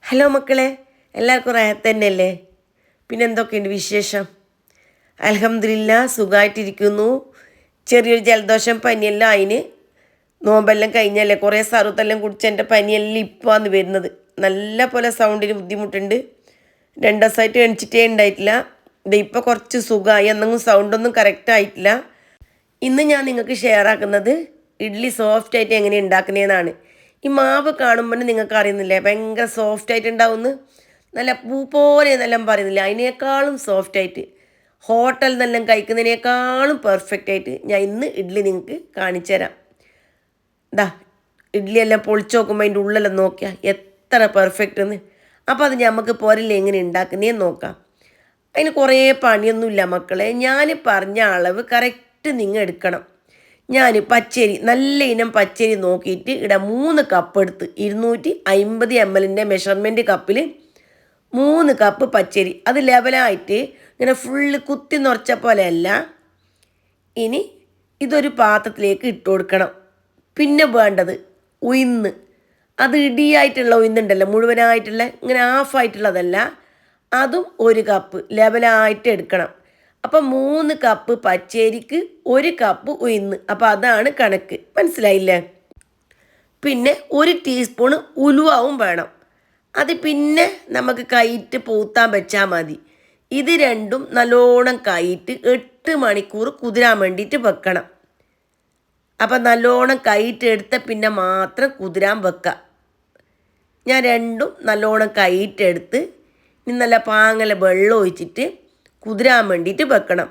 Hello മക്കളെ, എല്ലാവർക്കും റാഹത്ത് തന്നെയല്ലേ? പിന്നെ എന്തൊക്കെയുണ്ട് വിശേഷം? അൽഹംദുലില്ലാ, സുഖമായിട്ടിരിക്കുന്നു. ചെറിയൊരു ജലദോഷം പനിയെല്ലാം അതിന് നോമ്പെല്ലാം കഴിഞ്ഞല്ലേ, കുറേ സറുത്തെല്ലാം കുടിച്ച് എൻ്റെ പനിയെല്ലാം ഇപ്പോൾ ആണ് വരുന്നത്. നല്ല പോലെ സൗണ്ടിന് ബുദ്ധിമുട്ടുണ്ട്. 2 ദിവസമായിട്ട് എണിച്ചിട്ടേ ഉണ്ടായിട്ടില്ല. ഇത് ഇപ്പോൾ കുറച്ച് സുഖമായി, എന്തെങ്കിലും സൗണ്ടൊന്നും കറക്റ്റ് ആയിട്ടില്ല. ഇന്ന് ഞാൻ നിങ്ങൾക്ക് ഷെയർ ആക്കുന്നത് ഇഡ്ഡലി സോഫ്റ്റ് ആയിട്ട് എങ്ങനെ ഉണ്ടാക്കുന്നതെന്നാണ്. ഈ മാവ് കാണുമ്പോൾ നിങ്ങൾക്ക് അറിയുന്നില്ലേ ഭയങ്കര സോഫ്റ്റ് ആയിട്ട് ഉണ്ടാവുമെന്ന്. നല്ല പൂ പോലെ എന്നെല്ലാം പറയുന്നില്ല, അതിനേക്കാളും സോഫ്റ്റ് ആയിട്ട് ഹോട്ടലിൽ നിന്നെല്ലാം കഴിക്കുന്നതിനേക്കാളും പെർഫെക്റ്റ് ആയിട്ട് ഞാൻ ഇന്ന് ഇഡ്ഡലി നിങ്ങൾക്ക് കാണിച്ചു തരാം. ഇതാ ഇഡ്ഡലിയെല്ലാം പൊളിച്ച് നോക്കുമ്പോൾ അതിൻ്റെ ഉള്ളെല്ലാം നോക്കിയാൽ എത്ര പെർഫെക്റ്റ് എന്ന്. അപ്പോൾ അത് നമുക്ക് പോരല്ലേ എങ്ങനെ ഉണ്ടാക്കുന്നതെന്ന് നോക്കാം. അതിന് കുറേ പണിയൊന്നുമില്ല മക്കളെ. ഞാൻ പറഞ്ഞ അളവ് കറക്റ്റ് നിങ്ങൾ എടുക്കണം. ഞാൻ പച്ചരി, നല്ല ഇനം പച്ചരി നോക്കിയിട്ട് ഇവിടെ 3 കപ്പ് എടുത്ത് 250 ml മെഷർമെൻറ്റ് കപ്പിൽ 3 കപ്പ് പച്ചരി. അത് ലെവലായിട്ട് ഇങ്ങനെ ഫുള്ള് കുത്തി നിറച്ച പോലെയല്ല. ഇനി ഇതൊരു പാത്രത്തിലേക്ക് ഇട്ട് കൊടുക്കണം. പിന്നെ വേണ്ടത് ഉഴുന്ന്. അത് ഇടിയായിട്ടുള്ള ഉഴുന്നുണ്ടല്ലോ, മുഴുവനായിട്ടുള്ള, ഇങ്ങനെ ഹാഫായിട്ടുള്ളതല്ല. അതും 1 കപ്പ് ലെവലായിട്ട് എടുക്കണം. അപ്പം 3 കപ്പ് പച്ചരിക്ക് 1 കപ്പ് ഉഴുന്ന്. അപ്പോൾ അതാണ് കണക്ക്, മനസ്സിലായില്ലേ? പിന്നെ 1 ടീസ്പൂണ് ഉലുവാവും വേണം. അത് പിന്നെ നമുക്ക് കൈയിട്ട് പൂത്താൻ വെച്ചാൽ മതി. ഇത് രണ്ടും നല്ലോണം കൈയിട്ട് 8 മണിക്കൂർ കുതിരാൻ വേണ്ടിയിട്ട് വെക്കണം. അപ്പം നല്ലോണം കൈയിട്ട് എടുത്ത പിന്നെ മാത്രം കുതിരാൻ വെക്കുക. ഞാൻ രണ്ടും നല്ലോണം കൈയിട്ടെടുത്ത് ഇനി നല്ല പാങ്ങല വെള്ളം ഒഴിച്ചിട്ട് കുതിരാൻ വേണ്ടിയിട്ട് വെക്കണം.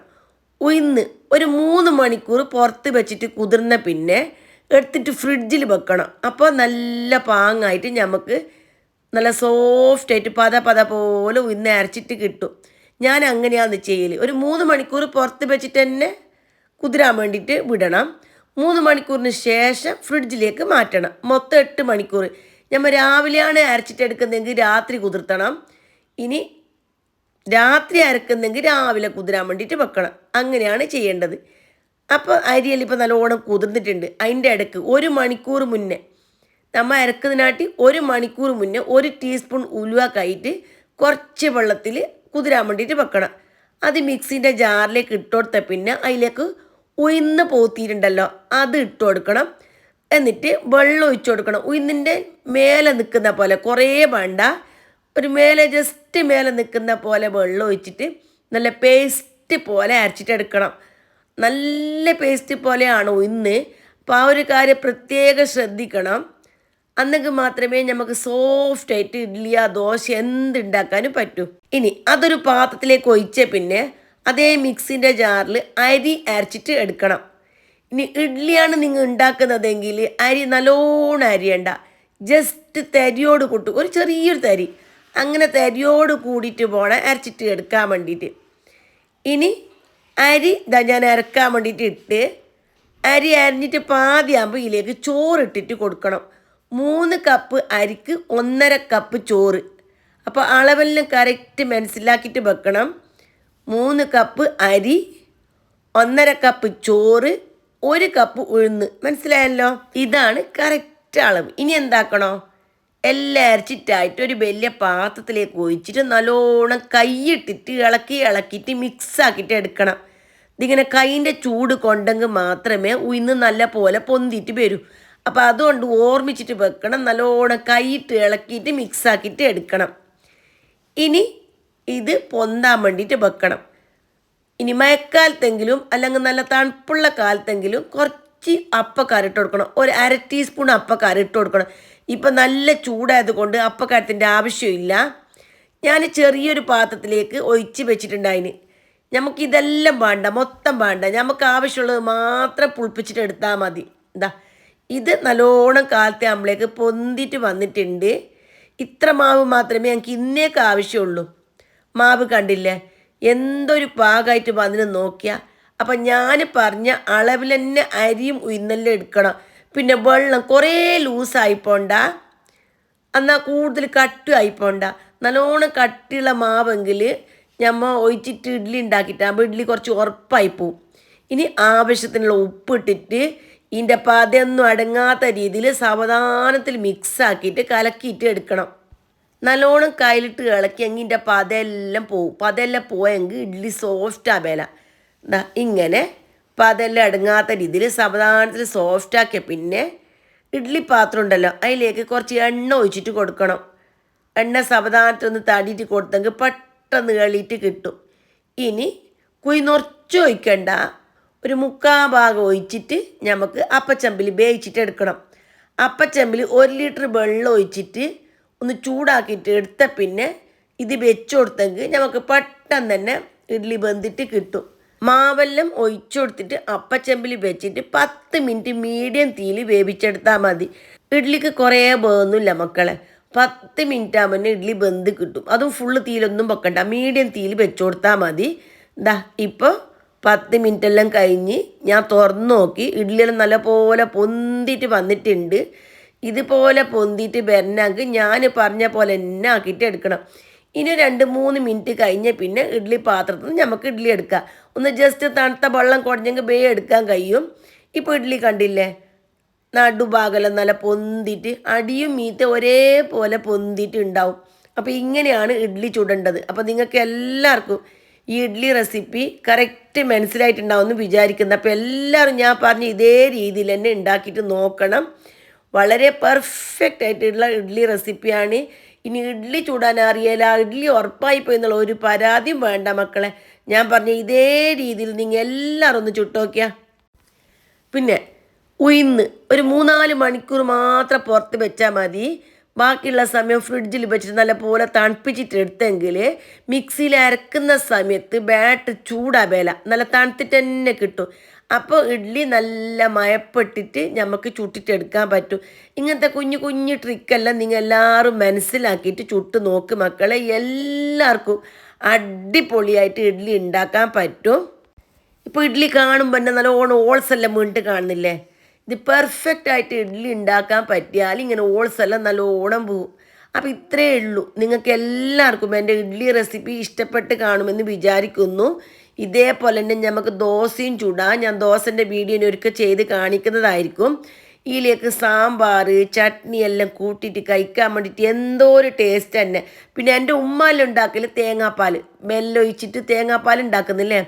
ഉഴുന്ന് ഒരു 3 മണിക്കൂർ പുറത്ത് വെച്ചിട്ട് കുതിർന്ന പിന്നെ എടുത്തിട്ട് ഫ്രിഡ്ജിൽ വെക്കണം. അപ്പോൾ നല്ല പാങ്ങായിട്ട് നമുക്ക് നല്ല സോഫ്റ്റായിട്ട് പത പോലെ ഉഴുന്ന് അരച്ചിട്ട് കിട്ടും. ഞാൻ അങ്ങനെയാണ് ചെയ്യൽ. ഒരു 3 മണിക്കൂർ പുറത്ത് വെച്ചിട്ട് തന്നെ കുതിരാൻ വേണ്ടിയിട്ട് വിടണം. 3 മണിക്കൂറിന് ശേഷം ഫ്രിഡ്ജിലേക്ക് മാറ്റണം. മൊത്തം 8 മണിക്കൂർ. നമ്മൾ രാവിലെയാണ് അരച്ചിട്ട് എടുക്കുന്നതെങ്കിൽ രാത്രി കുതിർത്തണം. ഇനി രാത്രി അരക്കുന്നെങ്കിൽ രാവിലെ കുതിരാൻ വേണ്ടിയിട്ട് വെക്കണം. അങ്ങനെയാണ് ചെയ്യേണ്ടത്. അപ്പോൾ അരിയെല്ലാം ഇപ്പോൾ നല്ലോണം കുതിർന്നിട്ടുണ്ട്. അതിൻ്റെ ഇടയ്ക്ക് 1 മണിക്കൂർ മുന്നേ, നമ്മൾ അരക്കുന്നതിനാട്ടി 1 മണിക്കൂർ മുന്നേ 1 ടീസ്പൂൺ ഉലുവ കൈയിട്ട് കുറച്ച് വെള്ളത്തിൽ കുതിരാൻ വേണ്ടിയിട്ട് വെക്കണം. അത് മിക്സിൻ്റെ ജാറിലേക്ക് ഇട്ട് കൊടുത്ത പിന്നെ അതിലേക്ക് ഉഴുന്ന് പോത്തിയിട്ടുണ്ടല്ലോ അത് ഇട്ട് കൊടുക്കണം. എന്നിട്ട് വെള്ളം ഒഴിച്ചു കൊടുക്കണം. ഉഴുന്നിൻ്റെ മേലെ നിൽക്കുന്ന പോലെ, കുറേ വേണ്ട, ഒരു മേലെ ജസ്റ്റ് മേലെ നിൽക്കുന്ന പോലെ വെള്ളം ഒഴിച്ചിട്ട് നല്ല പേസ്റ്റ് പോലെ അരച്ചിട്ടെടുക്കണം. നല്ല പേസ്റ്റ് പോലെയാണ് ഉഴുന്ന്. അപ്പോൾ ആ ഒരു കാര്യം പ്രത്യേകം ശ്രദ്ധിക്കണം. അന്നെങ്കിൽ മാത്രമേ നമുക്ക് സോഫ്റ്റായിട്ട് ഇഡ്ഡലിയോ ദോശ എന്തുണ്ടാക്കാനും പറ്റൂ. ഇനി അതൊരു പാത്രത്തിലേക്ക് ഒഴിച്ച പിന്നെ അതേ മിക്സിൻ്റെ ജാറിൽ അരി അരച്ചിട്ട് എടുക്കണം. ഇനി ഇഡ്ഡലിയാണ് നിങ്ങൾ ഉണ്ടാക്കുന്നതെങ്കിൽ അരി നല്ലോണം അരിയണ്ട, ജസ്റ്റ് തരിയോട് കൂട്ട്, ഒരു ചെറിയൊരു തരി, അങ്ങനെ തരിയോട് കൂടിയിട്ട് പോകണം അരച്ചിട്ട് എടുക്കാൻ വേണ്ടിയിട്ട്. ഇനി അരി ഞാൻ അരക്കാൻ വേണ്ടിയിട്ട് ഇട്ട് അരി അരിഞ്ഞിട്ട് പാതിയാകുമ്പോൾ ഇതിലേക്ക് ചോറിട്ടിട്ട് കൊടുക്കണം. 3 കപ്പ് അരിക്ക് 1.5 കപ്പ് ചോറ്. അപ്പോൾ അളവെല്ലാം കറക്റ്റ് മനസ്സിലാക്കിയിട്ട് വെക്കണം. 3 കപ്പ് അരി, 1.5 കപ്പ് ചോറ്, 1 കപ്പ് ഉഴുന്ന്. മനസ്സിലായല്ലോ? ഇതാണ് കറക്റ്റ് അളവ്. ഇനി എന്താക്കണോ, എല്ലാം അരച്ചിട്ടായിട്ട് ഒരു വലിയ പാത്രത്തിലേക്ക് ഒഴിച്ചിട്ട് നല്ലോണം കൈയിട്ടിട്ട് ഇളക്കിയിട്ട് മിക്സാക്കിയിട്ട് എടുക്കണം. ഇതിങ്ങനെ കൈൻ്റെ ചൂട് കൊണ്ടെങ്കിൽ മാത്രമേ ഉഴുന്ന് നല്ല പോലെ പൊന്തിയിട്ട് വരൂ. അപ്പോൾ അതുകൊണ്ട് ഓർമ്മിച്ചിട്ട് വെക്കണം. നല്ലോണം കൈയിട്ട് ഇളക്കിയിട്ട് മിക്സാക്കിയിട്ട് എടുക്കണം. ഇനി ഇത് പൊന്താൻ വേണ്ടിയിട്ട് വെക്കണം. ഇനി മഴക്കാലത്തെങ്കിലും അല്ലെങ്കിൽ നല്ല തണുപ്പുള്ള കാലത്തെങ്കിലും കുറച്ച് അപ്പക്കാരം ഇട്ട് കൊടുക്കണം. ഒരു 1/2 ടീസ്പൂൺ അപ്പക്കാരം ഇട്ട് കൊടുക്കണം. ഇപ്പം നല്ല ചൂടായത് കൊണ്ട് അപ്പക്കാരത്തിൻ്റെ ആവശ്യമില്ല. ഞാൻ ചെറിയൊരു പാത്രത്തിലേക്ക് ഒഴിച്ച് വെച്ചിട്ടുണ്ടായിന്. നമുക്കിതെല്ലാം വേണ്ട, മൊത്തം വേണ്ട, നമുക്ക് ആവശ്യമുള്ളത് മാത്രം പുളിപ്പിച്ചിട്ട് എടുത്താൽ മതി. എന്താ ഇത് നല്ലോണം കാലത്തെ ആകുമ്പോഴേക്ക് പൊന്തിയിട്ട് വന്നിട്ടുണ്ട്. ഇത്ര മാവ് മാത്രമേ ഞങ്ങൾക്ക് ഇന്നേക്ക് ആവശ്യമുള്ളൂ. മാവ് കണ്ടില്ലേ എന്തൊരു പാകമായിട്ട് വന്നിട്ട് നോക്കിയാൽ. അപ്പം ഞാൻ പറഞ്ഞ അളവിൽ തന്നെ അരിയും ഉഴുന്നെല്ലാം എടുക്കണം. പിന്നെ വെള്ളം കുറേ ലൂസായിപ്പോണ്ട, എന്നാൽ കൂടുതൽ കട്ടുമായിപ്പോണ്ട. നല്ലോണം കട്ടിയുള്ള മാവെങ്കിൽ ഞമ്മ ഒഴിച്ചിട്ട് ഇഡ്ഡലി ഉണ്ടാക്കിയിട്ടാകുമ്പോൾ ഇഡ്ഡലി കുറച്ച് ഉറപ്പായി പോവും. ഇനി ആവശ്യത്തിനുള്ള ഉപ്പിട്ടിട്ട് ഇതിൻ്റെ പതയൊന്നും അടങ്ങാത്ത രീതിയിൽ സാവധാനത്തിൽ മിക്സാക്കിയിട്ട് കലക്കിയിട്ട് എടുക്കണം. നല്ലോണം കയ്യിലിട്ട് ഇളക്കി എങ്കിൻ്റെ പതെല്ലാം പോവും. പതെല്ലാം പോയെങ്കിൽ ഇഡ്ഡലി സോഫ്റ്റ് ആവേല. എന്താ ഇങ്ങനെ പതെല്ലാം അടങ്ങാത്ത രീതിയിൽ സാവധാനത്തിൽ സോഫ്റ്റാക്കിയ പിന്നെ ഇഡ്ഡലി പാത്രം ഉണ്ടല്ലോ അതിലേക്ക് കുറച്ച് എണ്ണ ഒഴിച്ചിട്ട് കൊടുക്കണം. എണ്ണ സാവധാനത്തിൽ ഒന്ന് തടിയിട്ട് കൊടുത്തെങ്കിൽ പെട്ടെന്ന് എളിയിട്ട് കിട്ടും. ഇനി കുഴിനൊറച്ച് ഒഴിക്കണ്ട, ഒരു 3/4 ഭാഗം ഒഴിച്ചിട്ട് നമുക്ക് അപ്പച്ചമ്പിൽ വേവിച്ചിട്ട് എടുക്കണം. അപ്പച്ചമ്പിൽ 1 ലിറ്റർ വെള്ളം ഒഴിച്ചിട്ട് ഒന്ന് ചൂടാക്കിയിട്ട് എടുത്ത പിന്നെ ഇത് വെച്ച് കൊടുത്തെങ്കിൽ നമുക്ക് പെട്ടെന്ന് തന്നെ ഇഡ്ഡലി വെന്തിട്ട് കിട്ടും. മാവെല്ലാം ഒഴിച്ചു കൊടുത്തിട്ട് അപ്പച്ചമ്പിൽ വെച്ചിട്ട് 10 മിനിറ്റ് മീഡിയം തീയിൽ വേവിച്ചെടുത്താൽ മതി. ഇഡ്ഡലിക്ക് കുറേ വേവുന്നില്ല മക്കളെ. 10 മിനിറ്റ് ആകുമ്പോൾ ഇഡ്ഡലി വെന്ത് കിട്ടും. അതും ഫുള്ള് തീയിലൊന്നും വെക്കണ്ട, മീഡിയം തീയിൽ വെച്ച് കൊടുത്താൽ മതി. ഇതാ ഇപ്പോൾ 10 മിനിറ്റ് എല്ലാം കഴിഞ്ഞ് ഞാൻ തുറന്നു നോക്കി. ഇഡ്ഡലിയെല്ലാം നല്ലപോലെ പൊന്തിയിട്ട് വന്നിട്ടുണ്ട്. ഇതുപോലെ പൊന്തിയിട്ട് വരണമെങ്കിൽ ഞാൻ പറഞ്ഞ പോലെ തന്നെ ആക്കിയിട്ട് എടുക്കണം. ഇനി 2-3 മിനിറ്റ് കഴിഞ്ഞ് പിന്നെ ഇഡ്ഡലി പാത്രത്തിൽ നിന്ന് നമുക്ക് ഇഡ്ഡലി എടുക്കാം. ഒന്ന് ജസ്റ്റ് തണുത്ത വെള്ളം കുടഞ്ഞെങ്കിൽ എടുക്കാൻ കഴിയും. ഇപ്പോൾ ഇഡ്ഡലി കണ്ടില്ലേ, നടുഭാഗമെല്ലാം നല്ല പൊന്തിയിട്ട് അടിയും മീത്ത ഒരേപോലെ പൊന്തിയിട്ട് ഉണ്ടാവും. അപ്പോൾ ഇങ്ങനെയാണ് ഇഡ്ഡലി ചുടേണ്ടത്. അപ്പോൾ നിങ്ങൾക്ക് എല്ലാവർക്കും ഈ ഇഡ്ഡലി റെസിപ്പി കറക്റ്റ് മനസ്സിലായിട്ടുണ്ടാവുമെന്ന് വിചാരിക്കുന്നത്. അപ്പോൾ എല്ലാവരും ഞാൻ പറഞ്ഞ ഇതേ രീതിയിൽ തന്നെ ഉണ്ടാക്കിയിട്ട് നോക്കണം. വളരെ പെർഫെക്റ്റ് ആയിട്ടുള്ള ഇഡ്ഡലി റെസിപ്പിയാണ്. ഇനി ഇഡ്ഡലി ചൂടാൻ അറിയില്ല, ഇഡ്ഡലി ഉറപ്പായി പോയി എന്നുള്ള ഒരു പരാതിയും വേണ്ട മക്കളെ. ഞാൻ പറഞ്ഞ ഇതേ രീതിയിൽ നിങ്ങൾ എല്ലാവരും ഒന്ന് ചുട്ട് നോക്കിയാൽ. പിന്നെ ഉഴുന്ന് ഒരു 3-4 മണിക്കൂർ മാത്രം പുറത്ത് വെച്ചാൽ മതി. ബാക്കിയുള്ള സമയം ഫ്രിഡ്ജിൽ വെച്ചിട്ട് നല്ലപോലെ തണുപ്പിച്ചിട്ട് എടുത്തെങ്കിൽ മിക്സിയിൽ അരക്കുന്ന സമയത്ത് ബാറ്റർ ചൂടാവേല, നല്ല തണുത്തിട്ട് തന്നെ കിട്ടും. അപ്പോൾ ഇഡ്ഡലി നല്ല മയപ്പെട്ടിട്ട് നമുക്ക് ചുട്ടിട്ടെടുക്കാൻ പറ്റും. ഇങ്ങനത്തെ കുഞ്ഞു കുഞ്ഞു ട്രിക്കെല്ലാം നിങ്ങൾ എല്ലാവരും മനസ്സിലാക്കിയിട്ട് ചുട്ട് നോക്ക് മക്കളെ. എല്ലാവർക്കും അടിപൊളിയായിട്ട് ഇഡ്ഡലി ഉണ്ടാക്കാൻ പറ്റും. ഇപ്പോൾ ഇഡ്ഡലി കാണുമ്പോൾ തന്നെ നല്ലോണം ഓൾസ് എല്ലാം വീണിട്ട് കാണുന്നില്ലേ? ഇത് പെർഫെക്റ്റ് ആയിട്ട് ഇഡ്ഡലി ഉണ്ടാക്കാൻ പറ്റിയാൽ ഇങ്ങനെ ഓൾസ് എല്ലാം നല്ലോണം പോവും. അപ്പോൾ ഇത്രയേ ഉള്ളൂ. നിങ്ങൾക്ക് എല്ലാവർക്കും എൻ്റെ ഇഡ്ഡലി റെസിപ്പി ഇഷ്ടപ്പെട്ട് കാണുമെന്ന് വിചാരിക്കുന്നു. ഇതേപോലെ തന്നെ നമുക്ക് ദോശയും ചൂടാം. ഞാൻ ദോശൻ്റെ വീഡിയോ ഒരിക്കൽ ചെയ്ത് കാണിക്കുന്നതായിരിക്കും. ഇതിലേക്ക് സാമ്പാർ ചട്നി എല്ലാം കൂട്ടിയിട്ട് കഴിക്കാൻ വേണ്ടിയിട്ട് എന്തോ ഒരു ടേസ്റ്റ് തന്നെ. പിന്നെ എൻ്റെ ഉമ്മാലെല്ലാം ഉണ്ടാക്കൽ തേങ്ങാപ്പാൽ വെല്ലൊഴിച്ചിട്ട് തേങ്ങാപ്പാൽ ഉണ്ടാക്കുന്നില്ലേ?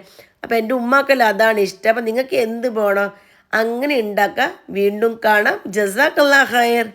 അപ്പോൾ എൻ്റെ ഉമ്മാക്കെല്ലാം അതാണ് ഇഷ്ടം. അപ്പോൾ നിങ്ങൾക്ക് എന്ത് വേണം അങ്ങനെ ഉണ്ടാക്കാം. വീണ്ടും കാണാം. ജസാക്കല്ലാഹ് ഖൈർ.